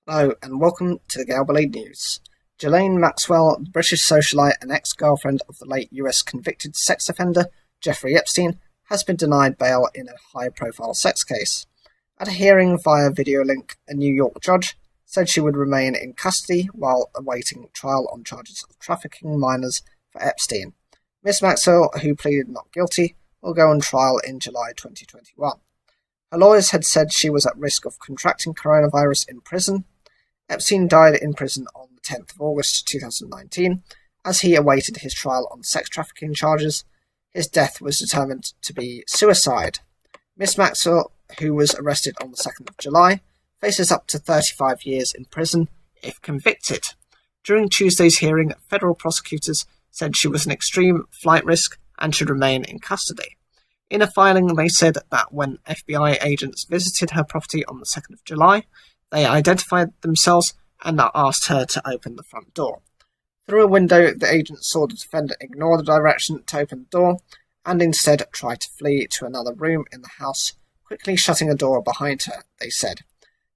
Hello and welcome to the Galway News. Ghislaine Maxwell, British socialite and ex-girlfriend of the late US convicted sex offender Jeffrey Epstein, has been denied bail in a high-profile sex case. At a hearing via video link, a New York judge said she would remain in custody while awaiting trial on charges of trafficking minors for Epstein. Ms. Maxwell, who pleaded not guilty, will go on trial in July 2021. Her lawyers had said she was at risk of contracting coronavirus in prison. Epstein died in prison on the 10th of August 2019 as he awaited his trial on sex trafficking charges. His death was determined to be suicide. Ms. Maxwell, who was arrested on the 2nd of July, faces up to 35 years in prison if convicted. During Tuesday's hearing, federal prosecutors said she was an extreme flight risk and should remain in custody. In a filing, they said that when FBI agents visited her property on the 2nd of July, they identified themselves and asked her to open the front door. Through a window, the agents saw the defendant ignore the direction to open the door and instead try to flee to another room in the house, quickly shutting the door behind her, they said.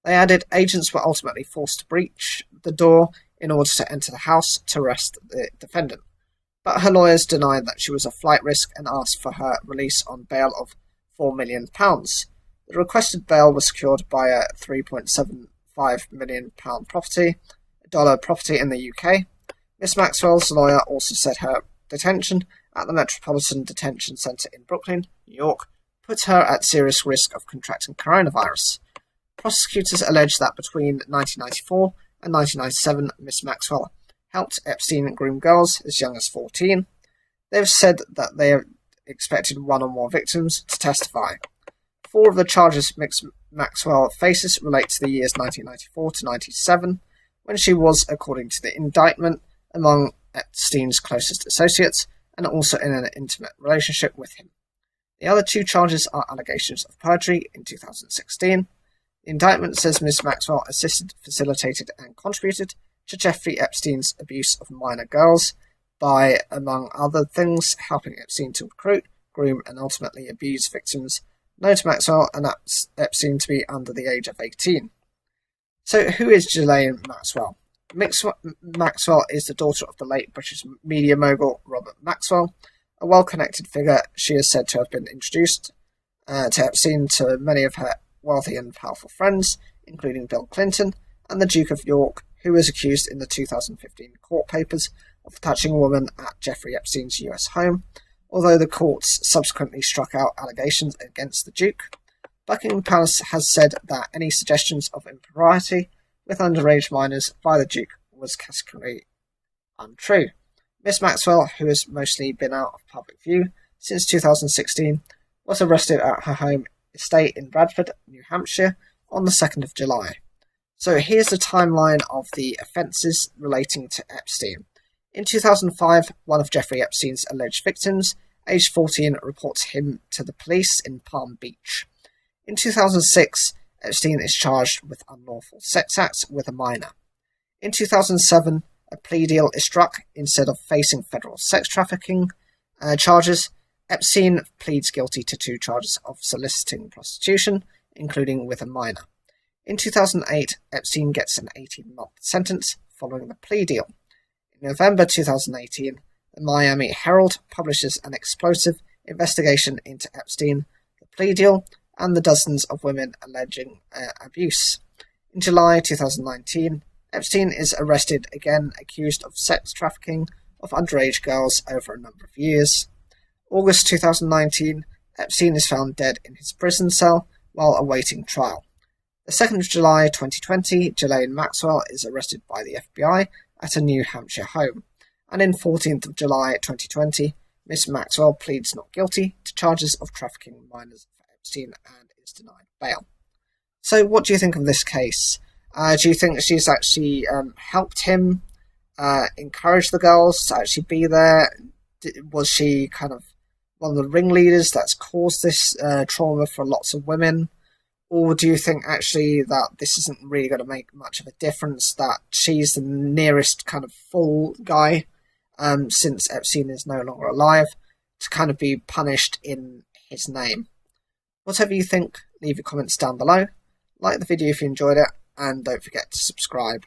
They added agents were ultimately forced to breach the door in order to enter the house to arrest the defendant. But her lawyers denied that she was a flight risk and asked for her release on bail of £4 million. The requested bail was secured by a £3.75 million property in the UK. Ms. Maxwell's lawyer also said her detention at the Metropolitan Detention Centre in Brooklyn, New York, put her at serious risk of contracting coronavirus. Prosecutors allege that between 1994 and 1997, Ms. Maxwell helped Epstein groom girls as young as 14. They've said that they have expected one or more victims to testify. 4 of the charges Maxwell faces relate to the years 1994 to 1997, when she was, according to the indictment, among Epstein's closest associates and also in an intimate relationship with him. The other 2 charges are allegations of perjury in 2016. The indictment says Ms. Maxwell assisted, facilitated and contributed to Jeffrey Epstein's abuse of minor girls by, among other things, helping Epstein to recruit, groom and ultimately abuse victims known to Maxwell and Epstein to be under the age of 18. So who is Ghislaine Maxwell? Maxwell is the daughter of the late British media mogul Robert Maxwell, a well-connected figure. She is said to have been introduced to Epstein to many of her wealthy and powerful friends, including Bill Clinton and the Duke of York, who was accused in the 2015 court papers of touching a woman at Jeffrey Epstein's US home, although the courts subsequently struck out allegations against the Duke. Buckingham Palace has said that any suggestions of impropriety with underage minors by the Duke was categorically untrue. Ms. Maxwell, who has mostly been out of public view since 2016, was arrested at her home estate in Bradford, New Hampshire, on the 2nd of July. So here's the timeline of the offences relating to Epstein. In 2005, one of Jeffrey Epstein's alleged victims, aged 14, reports him to the police in Palm Beach. In 2006, Epstein is charged with unlawful sex acts with a minor. In 2007, a plea deal is struck. Instead of facing federal sex trafficking charges, Epstein pleads guilty to 2 charges of soliciting prostitution, including with a minor. In 2008, Epstein gets an 18-month sentence following the plea deal. In November 2018, the Miami Herald publishes an explosive investigation into Epstein, the plea deal, and the dozens of women alleging abuse. In July 2019, Epstein is arrested again, accused of sex trafficking of underage girls over a number of years. August 2019, Epstein is found dead in his prison cell while awaiting trial. The 2nd of July 2020, Ghislaine Maxwell is arrested by the FBI at a New Hampshire home. And in 14th of July 2020, Ms. Maxwell pleads not guilty to charges of trafficking minors for Epstein and is denied bail. So what do you think of this case? Do you think she's actually helped him encourage the girls to actually be there? Was she kind of one of the ringleaders that's caused this trauma for lots of women? Or do you think actually that this isn't really going to make much of a difference, that she's the nearest kind of full guy, since Epstein is no longer alive, to kind of be punished in his name? Whatever you think, leave your comments down below. Like the video if you enjoyed it, and don't forget to subscribe.